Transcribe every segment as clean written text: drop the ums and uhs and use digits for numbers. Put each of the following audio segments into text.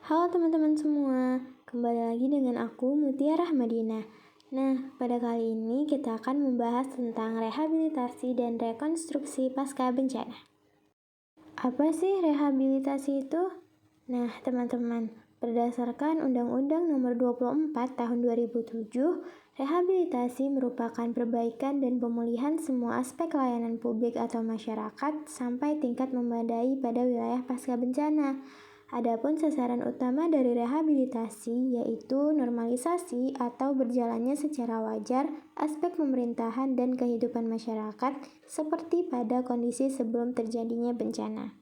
Halo teman-teman semua, kembali lagi dengan aku Mutia Rahmadina. Nah, pada kali ini kita akan membahas tentang rehabilitasi dan rekonstruksi pasca bencana. Apa sih rehabilitasi itu? Nah, teman-teman, berdasarkan Undang-Undang Nomor 24 Tahun 2007, rehabilitasi merupakan perbaikan dan pemulihan semua aspek layanan publik atau masyarakat sampai tingkat memadai pada wilayah pasca bencana. Adapun sasaran utama dari rehabilitasi yaitu normalisasi atau berjalannya secara wajar aspek pemerintahan dan kehidupan masyarakat seperti pada kondisi sebelum terjadinya bencana.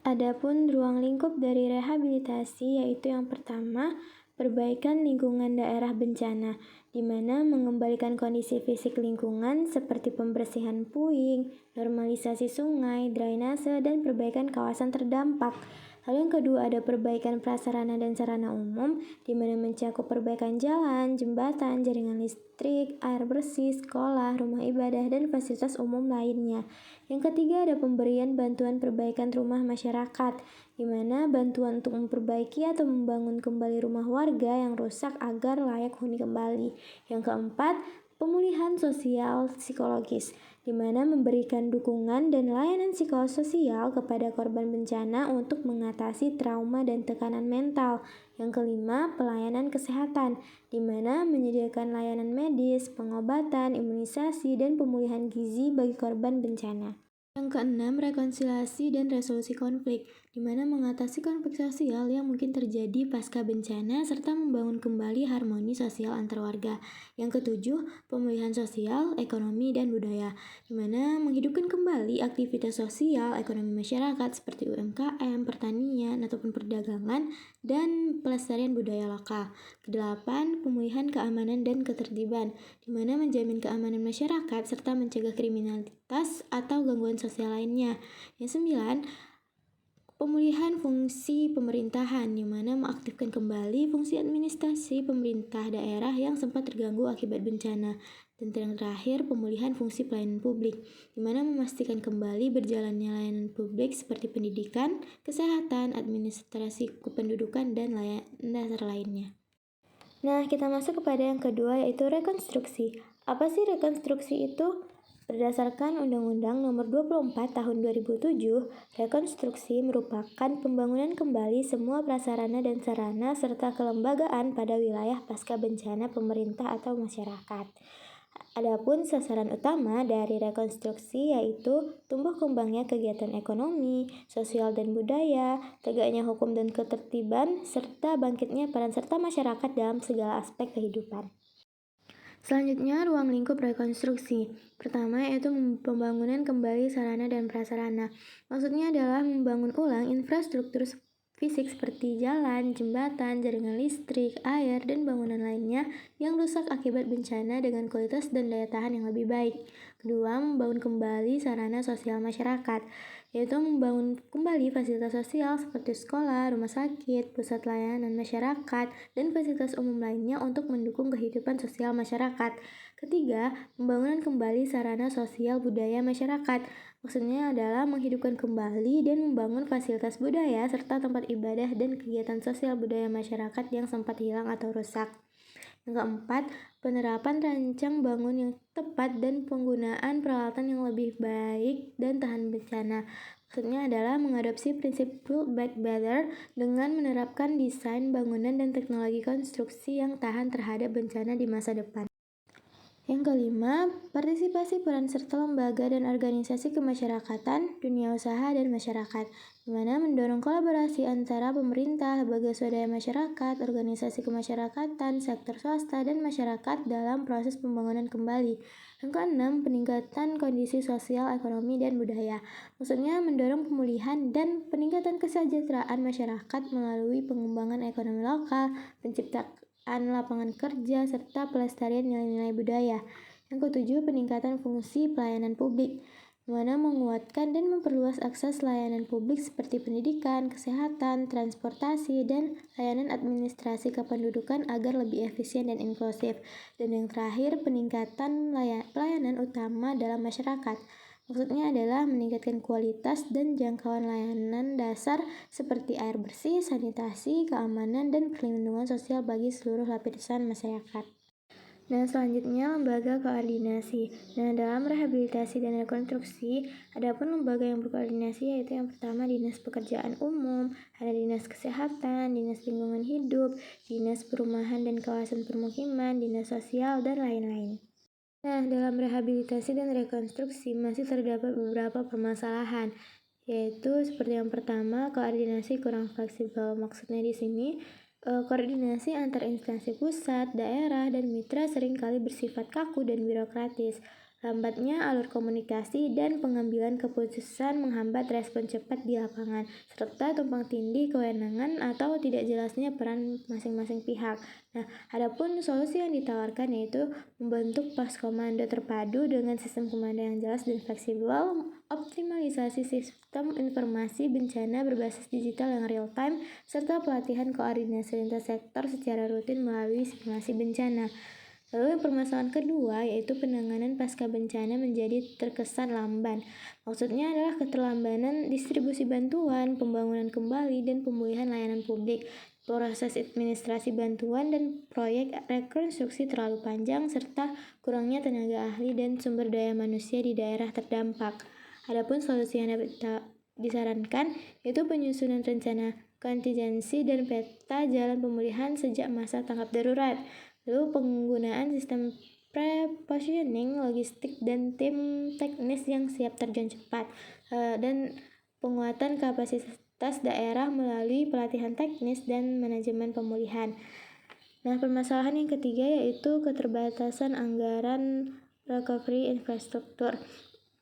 Adapun ruang lingkup dari rehabilitasi yaitu yang pertama, perbaikan lingkungan daerah bencana, di mana mengembalikan kondisi fisik lingkungan seperti pembersihan puing, normalisasi sungai, drainase, dan perbaikan kawasan terdampak. Lalu yang kedua ada perbaikan prasarana dan sarana umum, di mana mencakup perbaikan jalan, jembatan, jaringan listrik, air bersih, sekolah, rumah ibadah, dan fasilitas umum lainnya. Yang ketiga ada pemberian bantuan perbaikan rumah masyarakat, di mana bantuan untuk memperbaiki atau membangun kembali rumah warga yang rusak agar layak huni kembali. Yang keempat, pemulihan sosial psikologis, di mana memberikan dukungan dan layanan psikososial kepada korban bencana untuk mengatasi trauma dan tekanan mental. Yang kelima, pelayanan kesehatan, di mana menyediakan layanan medis, pengobatan, imunisasi, dan pemulihan gizi bagi korban bencana. Yang keenam, rekonsiliasi dan resolusi konflik, di mana mengatasi konflik sosial yang mungkin terjadi pasca bencana serta membangun kembali harmoni sosial antar warga. Yang ketujuh, pemulihan sosial, ekonomi, dan budaya, di mana menghidupkan kembali aktivitas sosial ekonomi masyarakat seperti UMKM, pertanian, ataupun perdagangan, dan pelestarian budaya lokal. Kedelapan, pemulihan keamanan dan ketertiban, di mana menjamin keamanan masyarakat serta mencegah kriminalitas atau gangguan sosial lainnya. Yang sembilan, pemulihan fungsi pemerintahan, di mana mengaktifkan kembali fungsi administrasi pemerintah daerah yang sempat terganggu akibat bencana. Dan yang terakhir, pemulihan fungsi pelayanan publik, di mana memastikan kembali berjalannya layanan publik seperti pendidikan, kesehatan, administrasi kependudukan, dan layanan dasar lainnya. Nah, kita masuk kepada yang kedua yaitu rekonstruksi. Apa sih rekonstruksi itu? Berdasarkan Undang-Undang Nomor 24 Tahun 2007, rekonstruksi merupakan pembangunan kembali semua prasarana dan sarana serta kelembagaan pada wilayah pasca bencana pemerintah atau masyarakat. Adapun sasaran utama dari rekonstruksi yaitu tumbuh kembangnya kegiatan ekonomi, sosial dan budaya, tegaknya hukum dan ketertiban, serta bangkitnya peran serta masyarakat dalam segala aspek kehidupan. Selanjutnya, ruang lingkup rekonstruksi. Pertama yaitu pembangunan kembali sarana dan prasarana. Maksudnya adalah membangun ulang infrastruktur fisik seperti jalan, jembatan, jaringan listrik, air, dan bangunan lainnya yang rusak akibat bencana dengan kualitas dan daya tahan yang lebih baik. Kedua, membangun kembali sarana sosial masyarakat, yaitu membangun kembali fasilitas sosial seperti sekolah, rumah sakit, pusat layanan masyarakat, dan fasilitas umum lainnya untuk mendukung kehidupan sosial masyarakat. Ketiga, pembangunan kembali sarana sosial budaya masyarakat. Maksudnya adalah menghidupkan kembali dan membangun fasilitas budaya serta tempat ibadah dan kegiatan sosial budaya masyarakat yang sempat hilang atau rusak. Yang keempat, penerapan rancang bangun yang tepat dan penggunaan peralatan yang lebih baik dan tahan bencana. Maksudnya adalah mengadopsi prinsip Build Back Better dengan menerapkan desain bangunan dan teknologi konstruksi yang tahan terhadap bencana di masa depan. Yang kelima, partisipasi peran serta lembaga dan organisasi kemasyarakatan, dunia usaha, dan masyarakat, di mana mendorong kolaborasi antara pemerintah, lembaga swadaya masyarakat, organisasi kemasyarakatan, sektor swasta, dan masyarakat dalam proses pembangunan kembali. Yang keenam, peningkatan kondisi sosial, ekonomi, dan budaya. Maksudnya mendorong pemulihan dan peningkatan kesejahteraan masyarakat melalui pengembangan ekonomi lokal, penciptaan lapangan kerja, serta pelestarian nilai-nilai budaya. Yang ketujuh, peningkatan fungsi pelayanan publik, di mana menguatkan dan memperluas akses layanan publik seperti pendidikan, kesehatan, transportasi, dan layanan administrasi kependudukan agar lebih efisien dan inklusif. Dan yang terakhir, peningkatan pelayanan utama dalam masyarakat. Maksudnya adalah meningkatkan kualitas dan jangkauan layanan dasar seperti air bersih, sanitasi, keamanan, dan perlindungan sosial bagi seluruh lapisan masyarakat. Nah, selanjutnya lembaga koordinasi. Nah, dalam rehabilitasi dan rekonstruksi, ada pun lembaga yang berkoordinasi yaitu yang pertama Dinas Pekerjaan Umum, ada Dinas Kesehatan, Dinas Lingkungan Hidup, Dinas Perumahan dan Kawasan Permukiman, Dinas Sosial, dan lain-lain. Nah, dalam rehabilitasi dan rekonstruksi masih terdapat beberapa permasalahan, yaitu seperti yang pertama, koordinasi kurang fleksibel. Maksudnya di sini koordinasi antar instansi pusat, daerah, dan mitra seringkali bersifat kaku dan birokratis. Lambatnya alur komunikasi dan pengambilan keputusan menghambat respon cepat di lapangan, serta tumpang tindih kewenangan atau tidak jelasnya peran masing-masing pihak. Nah, adapun solusi yang ditawarkan yaitu membentuk pos komando terpadu dengan sistem komando yang jelas dan fleksibel, optimalisasi sistem informasi bencana berbasis digital yang real time, serta pelatihan koordinasi lintas sektor secara rutin melalui simulasi bencana. Lalu yang permasalahan kedua yaitu penanganan pasca bencana menjadi terkesan lamban. Maksudnya adalah keterlambatan distribusi bantuan, pembangunan kembali, dan pemulihan layanan publik. Proses administrasi bantuan dan proyek rekonstruksi terlalu panjang serta kurangnya tenaga ahli dan sumber daya manusia di daerah terdampak. Adapun solusi yang dapat disarankan yaitu penyusunan rencana kontingensi dan peta jalan pemulihan sejak masa tanggap darurat. Lalu penggunaan sistem pre-positioning logistik dan tim teknis yang siap terjun cepat, dan penguatan kapasitas daerah melalui pelatihan teknis dan manajemen pemulihan. Nah, permasalahan yang ketiga yaitu keterbatasan anggaran recovery infrastruktur.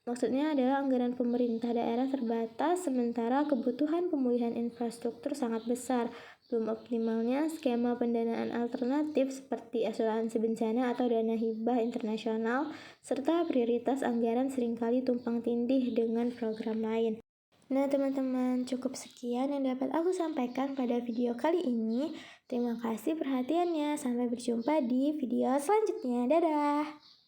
Maksudnya adalah anggaran pemerintah daerah terbatas, sementara kebutuhan pemulihan infrastruktur sangat besar. Belum optimalnya skema pendanaan alternatif seperti asuransi bencana atau dana hibah internasional, serta prioritas anggaran seringkali tumpang tindih dengan program lain. Nah, teman-teman, cukup sekian yang dapat aku sampaikan pada video kali ini. Terima kasih perhatiannya. Sampai berjumpa di video selanjutnya. Dadah!